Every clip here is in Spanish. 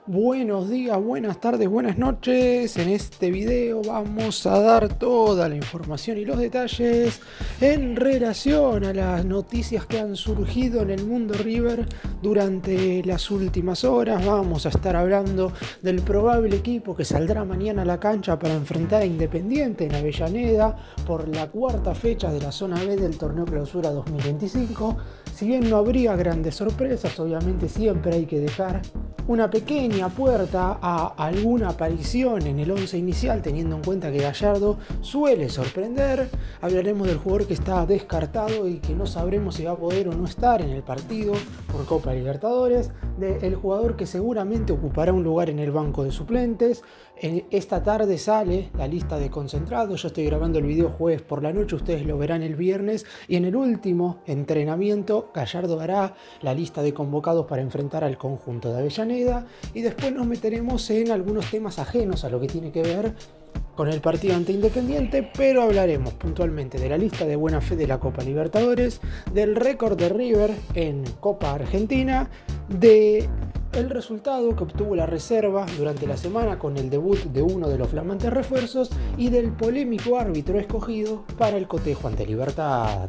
Buenos días, buenas tardes, buenas noches. En este video vamos a dar toda la información y los detalles en relación a las noticias que han surgido en el mundo River durante las últimas horas. Vamos a estar hablando del probable equipo que saldrá mañana a la cancha para enfrentar a Independiente en Avellaneda por la cuarta fecha de la zona B del torneo Clausura 2025. Si bien no habría grandes sorpresas, obviamente siempre hay que dejar una pequeña puerta a alguna aparición en el 11 inicial, teniendo en cuenta que Gallardo suele sorprender. Hablaremos del jugador que está descartado y que no sabremos si va a poder o no estar en el partido por Copa Libertadores, del jugador que seguramente ocupará un lugar en el banco de suplentes. Esta tarde sale la lista de concentrados. Yo estoy grabando el video jueves por la noche, ustedes lo verán el viernes, y en el último entrenamiento Gallardo hará la lista de convocados para enfrentar al conjunto de Avellaneda, y después nos meteremos en algunos temas ajenos a lo que tiene que ver con el partido ante Independiente, pero hablaremos puntualmente de la lista de buena fe de la Copa Libertadores, del récord de River en Copa Argentina, de el resultado que obtuvo la reserva durante la semana con el debut de uno de los flamantes refuerzos y del polémico árbitro escogido para el cotejo ante Libertad.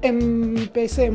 ¡Empecemos!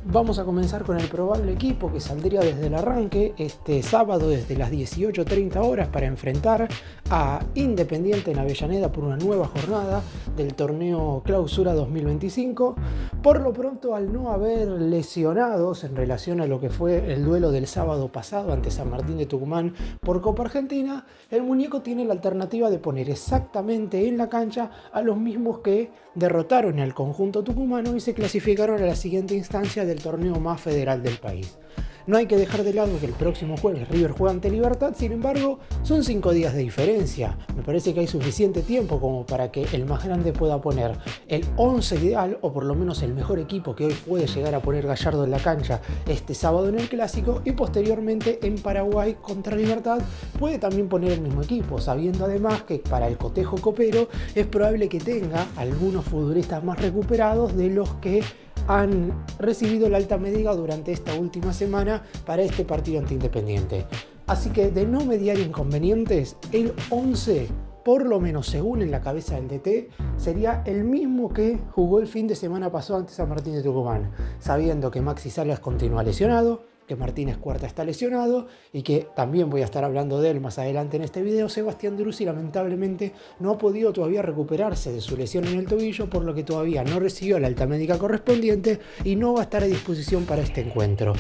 Vamos a comenzar con el probable equipo que saldría desde el arranque este sábado desde las 18:30 horas para enfrentar a Independiente en Avellaneda por una nueva jornada del torneo Clausura 2025. Por lo pronto, al no haber lesionados en relación a lo que fue el duelo del sábado pasado ante San Martín de Tucumán por Copa Argentina, el muñeco tiene la alternativa de poner exactamente en la cancha a los mismos que derrotaron al conjunto tucumano y se clasificaron a la siguiente instancia del torneo más federal del país. No hay que dejar de lado que el próximo jueves River juega ante Libertad, sin embargo, son 5 días de diferencia. Me parece que hay suficiente tiempo como para que el más grande pueda poner el 11 ideal, o por lo menos el mejor equipo que hoy puede llegar a poner Gallardo en la cancha este sábado en el Clásico, y posteriormente en Paraguay contra Libertad puede también poner el mismo equipo, sabiendo además que para el cotejo copero es probable que tenga algunos futbolistas más recuperados de los que han recibido la alta médica durante esta última semana para este partido ante Independiente. Así que, de no mediar inconvenientes, el 11, por lo menos según en la cabeza del DT, sería el mismo que jugó el fin de semana pasado ante San Martín de Tucumán, sabiendo que Maxi Salas continúa lesionado, que Martínez Cuarta está lesionado y que también voy a estar hablando de él más adelante en este video. Sebastián Driussi lamentablemente no ha podido todavía recuperarse de su lesión en el tobillo, por lo que todavía no recibió la alta médica correspondiente y no va a estar a disposición para este encuentro.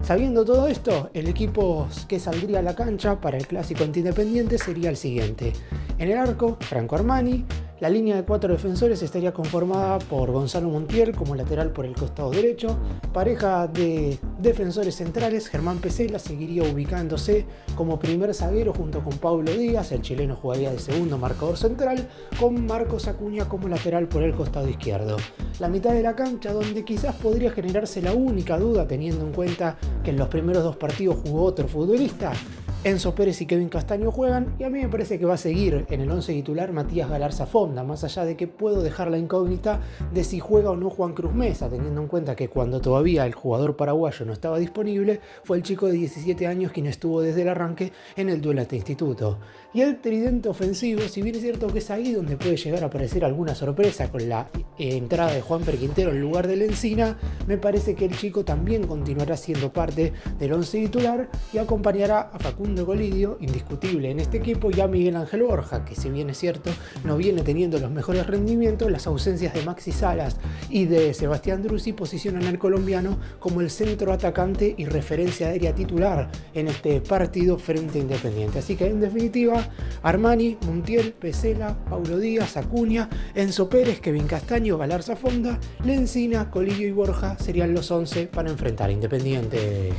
Sabiendo todo esto, el equipo que saldría a la cancha para el clásico ante Independiente sería el siguiente. En el arco, Franco Armani. La línea de 4 defensores estaría conformada por Gonzalo Montiel como lateral por el costado derecho. Pareja de defensores centrales, Germán Pesela seguiría ubicándose como primer zaguero junto con Paulo Díaz. El chileno jugaría de segundo marcador central, con Marcos Acuña como lateral por el costado izquierdo. La mitad de la cancha, donde quizás podría generarse la única duda, teniendo en cuenta que en los primeros dos partidos jugó otro futbolista. Enzo Pérez y Kevin Castaño juegan, y a mí me parece que va a seguir en el 11 titular Matías Galarza Fonda, más allá de que puedo dejar la incógnita de si juega o no Juan Cruz Mesa, teniendo en cuenta que cuando todavía el jugador paraguayo no estaba disponible, fue el chico de 17 años quien estuvo desde el arranque en el duelo ante Instituto. Y el tridente ofensivo, si bien es cierto que es ahí donde puede llegar a aparecer alguna sorpresa con la entrada de Juanfer Quintero en lugar del Encina, me parece que el chico también continuará siendo parte del 11 titular y acompañará a Facundo Colidio, indiscutible en este equipo, y a Miguel Ángel Borja, que si bien es cierto no viene teniendo los mejores rendimientos, las ausencias de Maxi Salas y de Sebastián Driussi posicionan al colombiano como el centro atacante y referencia aérea titular en este partido frente a Independiente. Así que, en definitiva, Armani, Montiel, Pesela, Paulo Díaz, Acuña, Enzo Pérez, Kevin Castaño, Galarza Fonda, Lencina, Colidio y Borja serían los 11 para enfrentar a Independiente.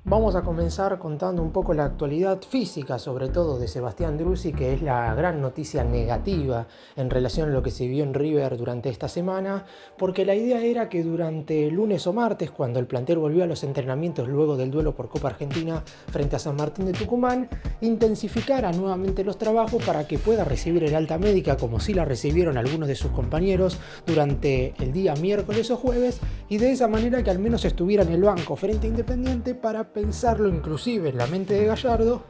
Vamos a comenzar contando un poco la actualidad física, sobre todo de Sebastián Driussi, que es la gran noticia negativa en relación a lo que se vio en River durante esta semana, porque la idea era que durante lunes o martes, cuando el plantel volvió a los entrenamientos luego del duelo por Copa Argentina frente a San Martín de Tucumán, intensificara nuevamente los trabajos para que pueda recibir el alta médica, como sí la recibieron algunos de sus compañeros durante el día miércoles o jueves, y de esa manera que al menos estuviera en el banco frente a Independiente para pensarlo inclusive en la mente de Gallardo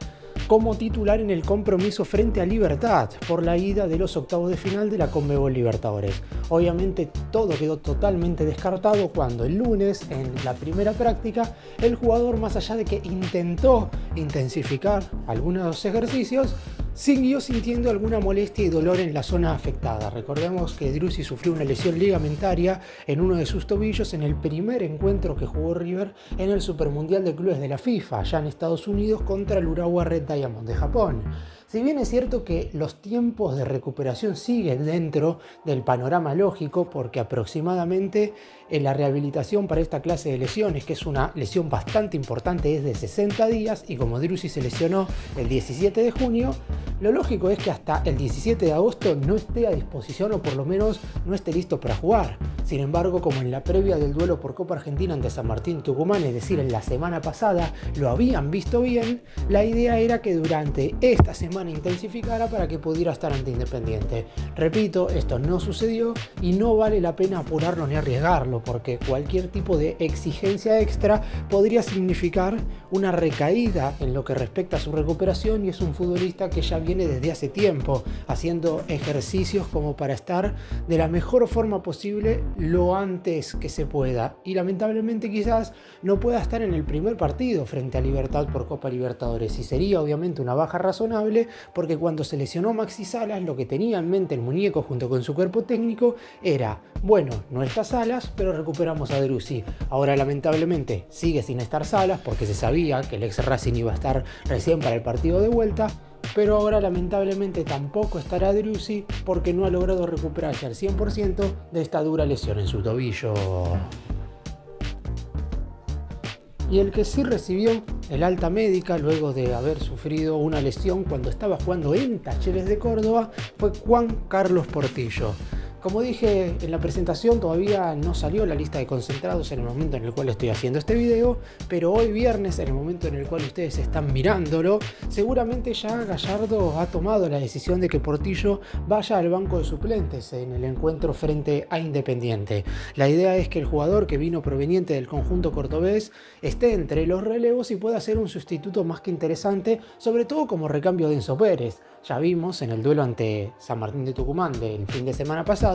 como titular en el compromiso frente a Libertad por la ida de los octavos de final de la Conmebol Libertadores. Obviamente todo quedó totalmente descartado cuando el lunes, en la primera práctica, el jugador, más allá de que intentó intensificar algunos ejercicios, siguió sintiendo alguna molestia y dolor en la zona afectada. Recordemos que Driussi sufrió una lesión ligamentaria en uno de sus tobillos en el primer encuentro que jugó River en el Supermundial de Clubes de la FIFA, allá en Estados Unidos, contra el Urawa Red Diamond de Japón. Si bien es cierto que los tiempos de recuperación siguen dentro del panorama lógico, porque aproximadamente la rehabilitación para esta clase de lesiones, que es una lesión bastante importante, es de 60 días, y como Driussi se lesionó el 17 de junio, lo lógico es que hasta el 17 de agosto no esté a disposición, o por lo menos no esté listo para jugar. Sin embargo, como en la previa del duelo por Copa Argentina ante San Martín Tucumán, es decir, en la semana pasada, lo habían visto bien, la idea era que durante esta semana intensificara para que pudiera estar ante Independiente. Repito, esto no sucedió y no vale la pena apurarlo ni arriesgarlo, porque cualquier tipo de exigencia extra podría significar una recaída en lo que respecta a su recuperación, y es un futbolista que ya viene desde hace tiempo haciendo ejercicios como para estar de la mejor forma posible lo antes que se pueda, y lamentablemente quizás no pueda estar en el primer partido frente a Libertad por Copa Libertadores, y sería obviamente una baja razonable, porque cuando se lesionó Maxi Salas, lo que tenía en mente el muñeco junto con su cuerpo técnico era: bueno, no está Salas, pero recuperamos a Driussi. Ahora lamentablemente sigue sin estar Salas, porque se sabía que el ex Racing iba a estar recién para el partido de vuelta, pero ahora lamentablemente tampoco estará Driussi, porque no ha logrado recuperarse al 100% de esta dura lesión en su tobillo. Y el que sí recibió el alta médica luego de haber sufrido una lesión cuando estaba jugando en Talleres de Córdoba fue Juan Carlos Portillo. Como dije en la presentación, todavía no salió la lista de concentrados en el momento en el cual estoy haciendo este video, pero hoy viernes, en el momento en el cual ustedes están mirándolo, seguramente ya Gallardo ha tomado la decisión de que Portillo vaya al banco de suplentes en el encuentro frente a Independiente. La idea es que el jugador, que vino proveniente del conjunto cordobés, esté entre los relevos y pueda ser un sustituto más que interesante, sobre todo como recambio de Enzo Pérez. Ya vimos en el duelo ante San Martín de Tucumán del fin de semana pasado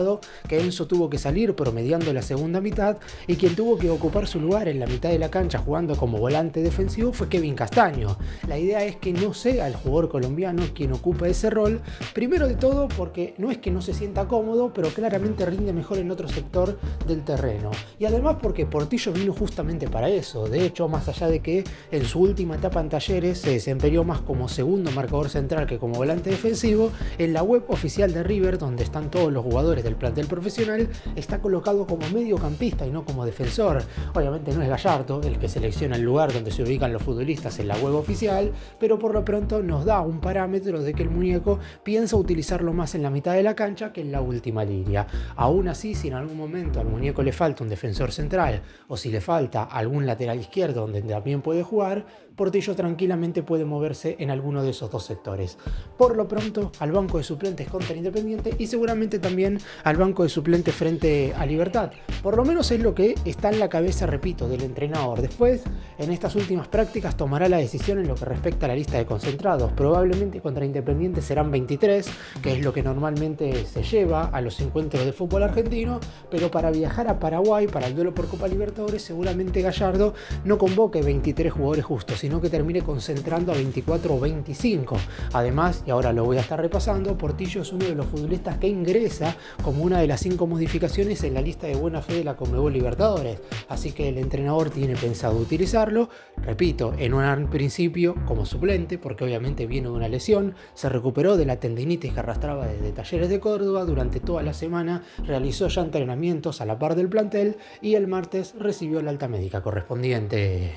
que Enzo tuvo que salir promediando la segunda mitad, y quien tuvo que ocupar su lugar en la mitad de la cancha jugando como volante defensivo fue Kevin Castaño. La idea es que no sea el jugador colombiano quien ocupa ese rol, primero de todo porque no es que no se sienta cómodo, pero claramente rinde mejor en otro sector del terreno, y además porque Portillo vino justamente para eso. De hecho, más allá de que en su última etapa en Talleres se desempeñó más como segundo marcador central que como volante defensivo, en la web oficial de River, donde están todos los jugadores del plantel profesional, está colocado como mediocampista y no como defensor. Obviamente no es Gallardo el que selecciona el lugar donde se ubican los futbolistas en la web oficial, pero por lo pronto nos da un parámetro de que el muñeco piensa utilizarlo más en la mitad de la cancha que en la última línea. Aún así, si en algún momento al muñeco le falta un defensor central, o si le falta algún lateral izquierdo donde también puede jugar, Portillo tranquilamente puede moverse en alguno de esos dos sectores. Por lo pronto, al banco de suplentes contra Independiente, y seguramente también al banco de suplentes frente a Libertad. Por lo menos es lo que está en la cabeza, repito, del entrenador. Después, en estas últimas prácticas, tomará la decisión en lo que respecta a la lista de concentrados. Probablemente contra Independiente serán 23, que es lo que normalmente se lleva a los encuentros de fútbol argentino, pero para viajar a Paraguay para el duelo por Copa Libertadores, seguramente Gallardo no convoque 23 jugadores justos, sino que termine concentrando a 24 o 25. Además, y ahora lo voy a estar repasando, Portillo es uno de los futbolistas que ingresa como una de las 5 modificaciones en la lista de buena fe de la Conmebol Libertadores, así que el entrenador tiene pensado utilizarlo, repito, en un principio como suplente, porque obviamente viene de una lesión, se recuperó de la tendinitis que arrastraba desde Talleres de Córdoba, durante toda la semana realizó ya entrenamientos a la par del plantel y el martes recibió la alta médica correspondiente.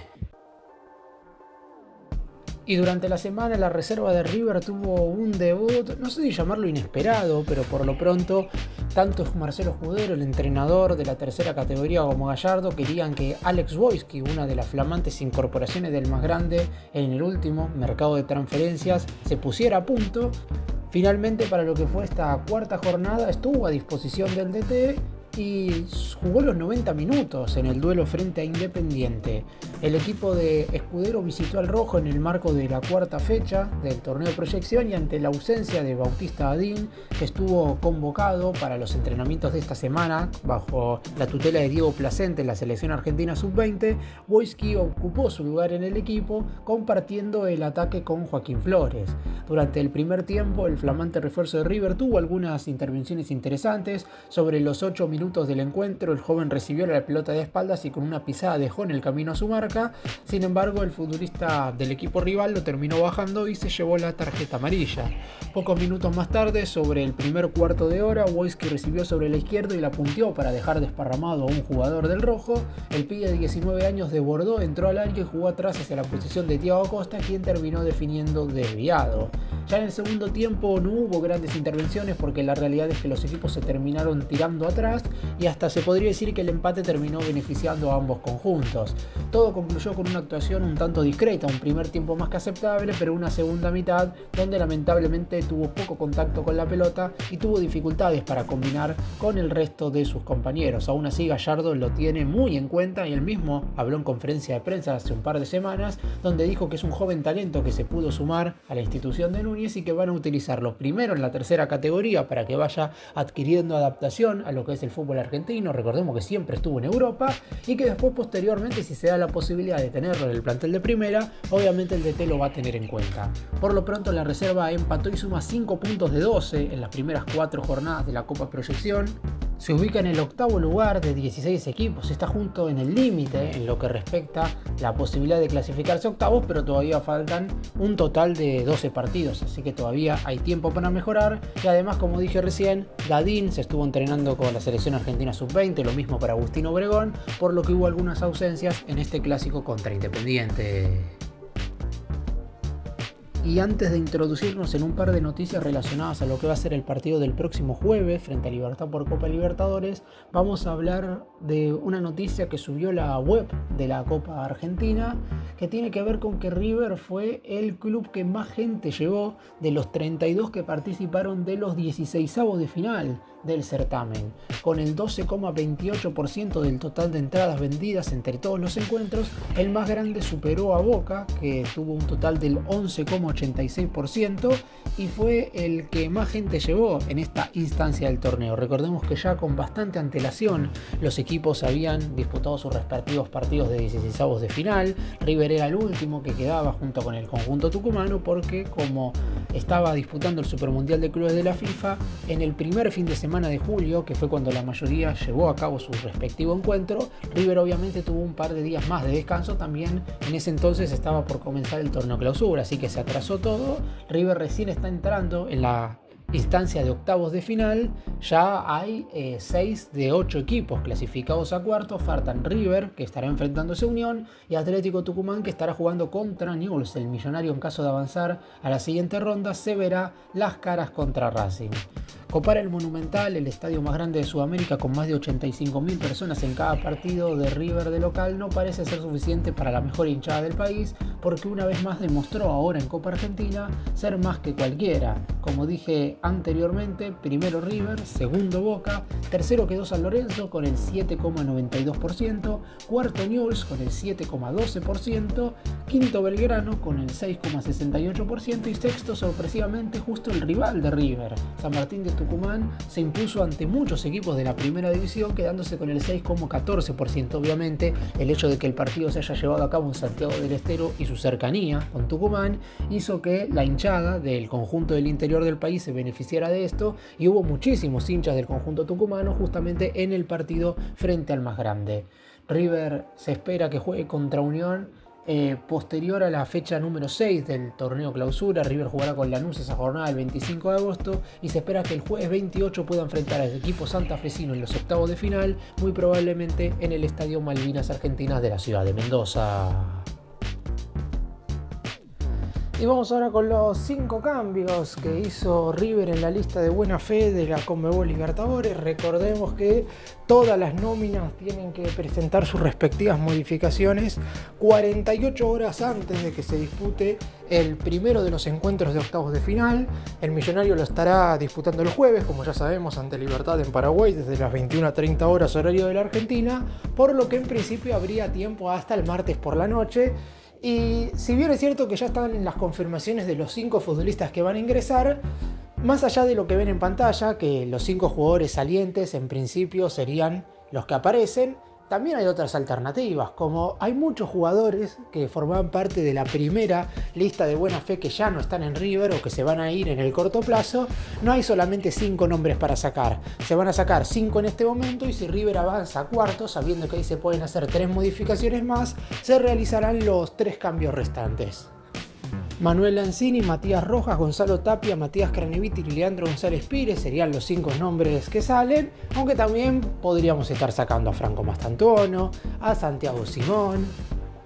Y durante la semana la reserva de River tuvo un debut, no sé si llamarlo inesperado, pero por lo pronto tanto Marcelo Escudero, el entrenador de la tercera categoría, como Gallardo querían que Alex Wojcik, una de las flamantes incorporaciones del más grande en el último mercado de transferencias, se pusiera a punto. Finalmente, para lo que fue esta cuarta jornada, estuvo a disposición del DT y jugó los 90 minutos en el duelo frente a Independiente. El equipo de Escudero visitó al rojo en el marco de la cuarta fecha del torneo de proyección y ante la ausencia de Bautista Adín, que estuvo convocado para los entrenamientos de esta semana bajo la tutela de Diego Placente en la selección argentina sub-20, Wojcik ocupó su lugar en el equipo compartiendo el ataque con Joaquín Flores. Durante el primer tiempo, el flamante refuerzo de River tuvo algunas intervenciones interesantes. Sobre los 8 minutos del encuentro, el joven recibió la pelota de espaldas y con una pisada dejó en el camino a su marca. Sin embargo, el futbolista del equipo rival lo terminó bajando y se llevó la tarjeta amarilla. Pocos minutos más tarde, sobre el primer cuarto de hora, Wojcik recibió sobre la izquierda y la punteó para dejar desparramado a un jugador del rojo. El pibe de 19 años desbordó, entró al área y jugó atrás hacia la posición de Thiago Costa, quien terminó definiendo desviado. Ya en el segundo tiempo no hubo grandes intervenciones porque la realidad es que los equipos se terminaron tirando atrás y hasta se podría decir que el empate terminó beneficiando a ambos conjuntos. Todo concluyó con una actuación un tanto discreta, un primer tiempo más que aceptable, pero una segunda mitad donde lamentablemente tuvo poco contacto con la pelota y tuvo dificultades para combinar con el resto de sus compañeros. Aún así, Gallardo lo tiene muy en cuenta y él mismo habló en conferencia de prensa hace un par de semanas donde dijo que es un joven talento que se pudo sumar a la institución de Núñez y que van a utilizarlo primero en la tercera categoría para que vaya adquiriendo adaptación a lo que es el fútbol argentino. Recordemos que siempre estuvo en Europa y que después posteriormente, si se da la posibilidad de tenerlo en el plantel de primera, obviamente el DT lo va a tener en cuenta. Por lo pronto la reserva empató y suma 5 puntos de 12 en las primeras 4 jornadas de la Copa Proyección. Se ubica en el octavo lugar de 16 equipos, está junto en el límite en lo que respecta a la posibilidad de clasificarse a octavos, pero todavía faltan un total de 12 partidos, así que todavía hay tiempo para mejorar. Y además, como dije recién, Gadín se estuvo entrenando con la selección argentina sub-20, lo mismo para Agustín Obregón, por lo que hubo algunas ausencias en este clásico contra Independiente. Y antes de introducirnos en un par de noticias relacionadas a lo que va a ser el partido del próximo jueves frente a Libertad por Copa Libertadores, vamos a hablar de una noticia que subió la web de la Copa Argentina, que tiene que ver con que River fue el club que más gente llevó de los 32 que participaron de los 16avos de final del certamen. Con el 12,28% del total de entradas vendidas entre todos los encuentros, el más grande superó a Boca, que tuvo un total del 11,86%, y fue el que más gente llevó en esta instancia del torneo. Recordemos que ya con bastante antelación los equipos habían disputado sus respectivos partidos de 16avos de final. River era el último que quedaba junto con el conjunto tucumano porque, como estaba disputando el Supermundial de Clubes de la FIFA, en el primer fin de semana de julio, que fue cuando la mayoría llevó a cabo su respectivo encuentro, River obviamente tuvo un par de días más de descanso. También en ese entonces estaba por comenzar el torneo clausura, así que se atrasó todo. River recién está entrando en la instancia de octavos de final. Ya hay 6 de 8 equipos clasificados a cuartos. Faltan River, que estará enfrentándose a Unión, y Atlético Tucumán, que estará jugando contra Newell's. El millonario, en caso de avanzar a la siguiente ronda, se verá las caras contra Racing. Copar el Monumental, el estadio más grande de Sudamérica, con más de 85.000 personas en cada partido de River de local, no parece ser suficiente para la mejor hinchada del país, porque una vez más demostró ahora en Copa Argentina ser más que cualquiera. Como dije anteriormente, primero River, segundo Boca, tercero quedó San Lorenzo con el 7,92%, cuarto Newell's con el 7,12%, quinto Belgrano con el 6,68% y sexto, sorpresivamente, justo el rival de River, San Martín de Tucumán, se impuso ante muchos equipos de la primera división, quedándose con el 6,14%. Obviamente, el hecho de que el partido se haya llevado a cabo en Santiago del Estero y su cercanía con Tucumán hizo que la hinchada del conjunto del interior del país se beneficiara de esto, y hubo muchísimos hinchas del conjunto tucumano justamente en el partido frente al más grande. River se espera que juegue contra Unión posterior a la fecha número 6 del torneo clausura. River jugará con Lanús esa jornada el 25 de agosto y se espera que el jueves 28 pueda enfrentar al equipo santafesino en los octavos de final, muy probablemente en el Estadio Malvinas Argentinas de la ciudad de Mendoza. Y vamos ahora con los 5 cambios que hizo River en la lista de buena fe de la Conmebol Libertadores. Recordemos que todas las nóminas tienen que presentar sus respectivas modificaciones 48 horas antes de que se dispute el primero de los encuentros de octavos de final. El Millonario lo estará disputando el jueves, como ya sabemos, ante Libertad en Paraguay desde las 21:30 horas horario de la Argentina, por lo que en principio habría tiempo hasta el martes por la noche. Y si bien es cierto que ya están en las confirmaciones de los 5 futbolistas que van a ingresar, más allá de lo que ven en pantalla, que los 5 jugadores salientes en principio serían los que aparecen, también hay otras alternativas, como hay muchos jugadores que formaban parte de la primera lista de buena fe que ya no están en River o que se van a ir en el corto plazo. No hay solamente 5 nombres para sacar, se van a sacar 5 en este momento, y si River avanza a cuartos, sabiendo que ahí se pueden hacer 3 modificaciones más, se realizarán los 3 cambios restantes. Manuel Lanzini, Matías Rojas, Gonzalo Tapia, Matías Craneviti y Leandro González Pires serían los 5 nombres que salen, aunque también podríamos estar sacando a Franco Mastantuono, a Santiago Simón,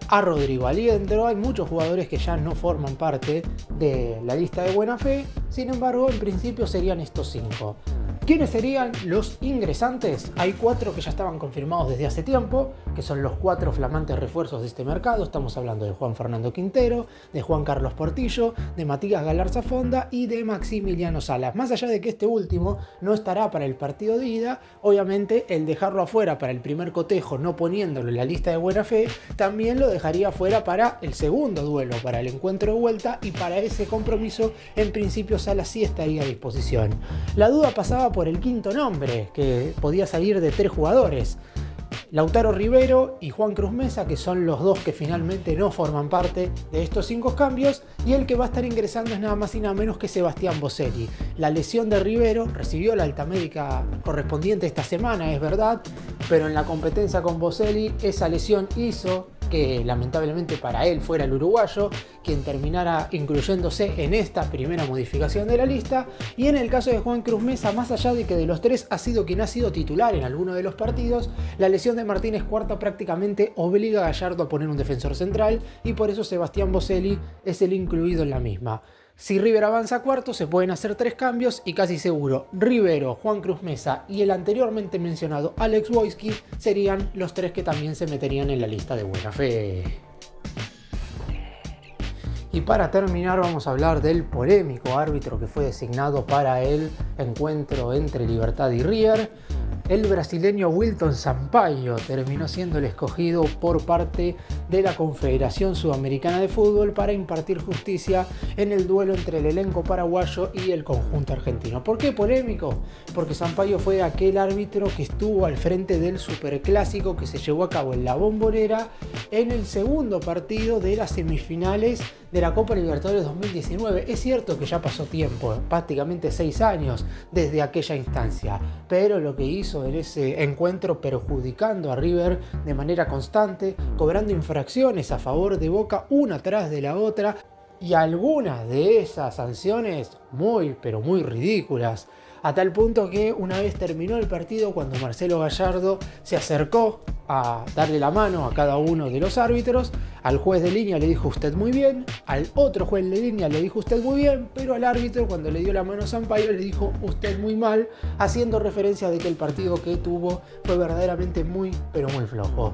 a Rodrigo Aliendro. Hay muchos jugadores que ya no forman parte de la lista de buena fe, sin embargo en principio serían estos 5. ¿Quiénes serían los ingresantes? Hay 4 que ya estaban confirmados desde hace tiempo, que son los 4 flamantes refuerzos de este mercado. Estamos hablando de Juan Fernando Quintero, de Juan Carlos Portillo, de Matías Galarza Fonda y de Maximiliano Salas. Más allá de que este último no estará para el partido de ida, obviamente el dejarlo afuera para el primer cotejo, no poniéndolo en la lista de buena fe, también lo dejaría afuera para el segundo duelo, para el encuentro de vuelta, y para ese compromiso en principio Salas sí estaría a disposición. La duda pasaba por el quinto nombre, que podía salir de 3 jugadores: Lautaro Rivero y Juan Cruz Mesa, que son los 2 que finalmente no forman parte de estos 5 cambios, y el que va a estar ingresando es nada más y nada menos que Sebastián Boselli. La lesión de Rivero recibió la alta médica correspondiente esta semana, es verdad, pero en la competencia con Boselli esa lesión hizo que lamentablemente para él fuera el uruguayo quien terminara incluyéndose en esta primera modificación de la lista. Y en el caso de Juan Cruz Mesa, más allá de que de los 3 ha sido quien ha sido titular en alguno de los partidos, la lesión de Martínez Cuarta prácticamente obliga a Gallardo a poner un defensor central, y por eso Sebastián Boselli es el incluido en la misma. Si River avanza a cuartos, se pueden hacer 3 cambios, y casi seguro Rivero, Juan Cruz Mesa y el anteriormente mencionado Alex Wojski serían los 3 que también se meterían en la lista de buena fe. Y para terminar vamos a hablar del polémico árbitro que fue designado para el encuentro entre Libertad y River. El brasileño Wilton Sampaio terminó siendo el escogido por parte de la Confederación Sudamericana de Fútbol para impartir justicia en el duelo entre el elenco paraguayo y el conjunto argentino. ¿Por qué polémico? Porque Sampaio fue aquel árbitro que estuvo al frente del superclásico que se llevó a cabo en la Bombonera en el segundo partido de las semifinales de la Copa Libertadores 2019. Es cierto que ya pasó tiempo, prácticamente 6 años desde aquella instancia, pero lo que hizo en ese encuentro, perjudicando a River de manera constante, cobrando infracciones a favor de Boca una tras de la otra, y algunas de esas sanciones muy pero muy ridículas, a tal punto que una vez terminó el partido, cuando Marcelo Gallardo se acercó a darle la mano a cada uno de los árbitros, al juez de línea le dijo usted muy bien, al otro juez de línea le dijo usted muy bien, pero al árbitro, cuando le dio la mano a Sampaio, le dijo usted muy mal, haciendo referencia de que el partido que tuvo fue verdaderamente muy pero muy flojo.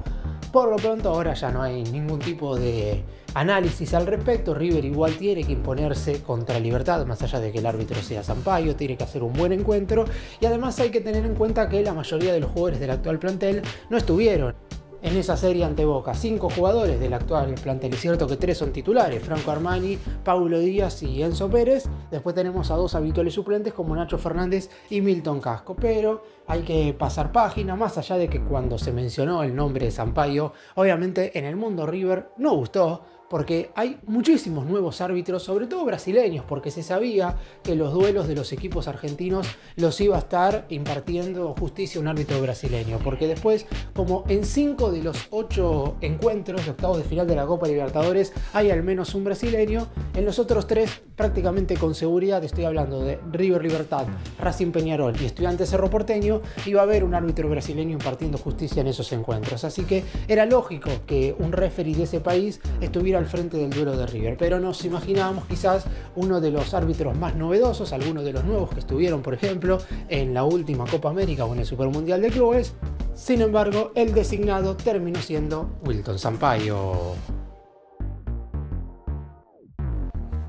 Por lo pronto ahora ya no hay ningún tipo de análisis al respecto. River igual tiene que imponerse contra Libertad, más allá de que el árbitro sea Sampaio, tiene que hacer un buen encuentro, y además hay que tener en cuenta que la mayoría de los jugadores del actual plantel no estuvieron en esa serie ante Boca. 5 jugadores del actual plantel, es cierto que 3 son titulares: Franco Armani, Paulo Díaz y Enzo Pérez. Después tenemos a 2 habituales suplentes como Nacho Fernández y Milton Casco, pero hay que pasar página, más allá de que cuando se mencionó el nombre de Sampaio, obviamente en el mundo River no gustó, porque hay muchísimos nuevos árbitros, sobre todo brasileños, porque se sabía que los duelos de los equipos argentinos los iba a estar impartiendo justicia un árbitro brasileño, porque después, como en 5 de los 8 encuentros de octavos de final de la Copa Libertadores hay al menos un brasileño, en los otros 3 prácticamente con seguridad, estoy hablando de River Libertad, Racing Peñarol y Estudiantes Cerro Porteño, iba a haber un árbitro brasileño impartiendo justicia en esos encuentros, así que era lógico que un referee de ese país estuviera al frente del duelo de River, pero nos imaginábamos quizás uno de los árbitros más novedosos, algunos de los nuevos que estuvieron, por ejemplo, en la última Copa América o en el Supermundial de Clubes. Sin embargo, el designado terminó siendo Wilton Sampaio.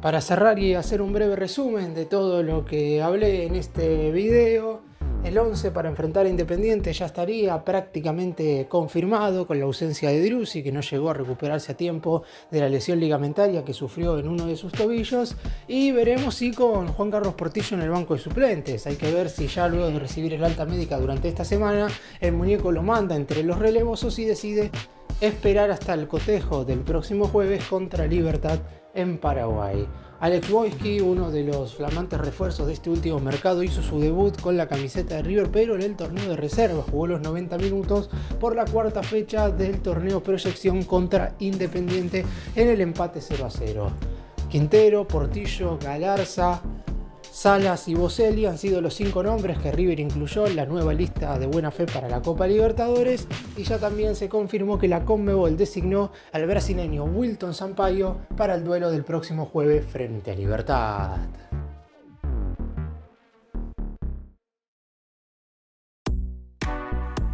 Para cerrar y hacer un breve resumen de todo lo que hablé en este video, el 11 para enfrentar a Independiente ya estaría prácticamente confirmado con la ausencia de Driussi, que no llegó a recuperarse a tiempo de la lesión ligamentaria que sufrió en uno de sus tobillos, y veremos si con Juan Carlos Portillo en el banco de suplentes. Hay que ver si ya luego de recibir el alta médica durante esta semana el muñeco lo manda entre los relevos o si decide esperar hasta el cotejo del próximo jueves contra Libertad en Paraguay. Alex Boyski, uno de los flamantes refuerzos de este último mercado, hizo su debut con la camiseta de River, pero en el torneo de reserva jugó los 90 minutos por la cuarta fecha del torneo Proyección contra Independiente en el empate 0-0. Quintero, Portillo, Galarza, Salas y Boselli han sido los 5 nombres que River incluyó en la nueva lista de buena fe para la Copa Libertadores, y ya también se confirmó que la Conmebol designó al brasileño Wilton Sampaio para el duelo del próximo jueves frente a Libertad.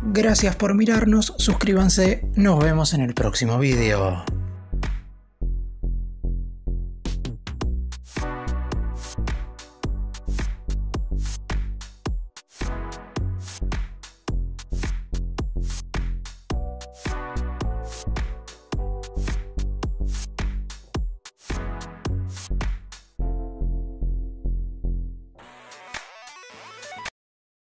Gracias por mirarnos, suscríbanse, nos vemos en el próximo video.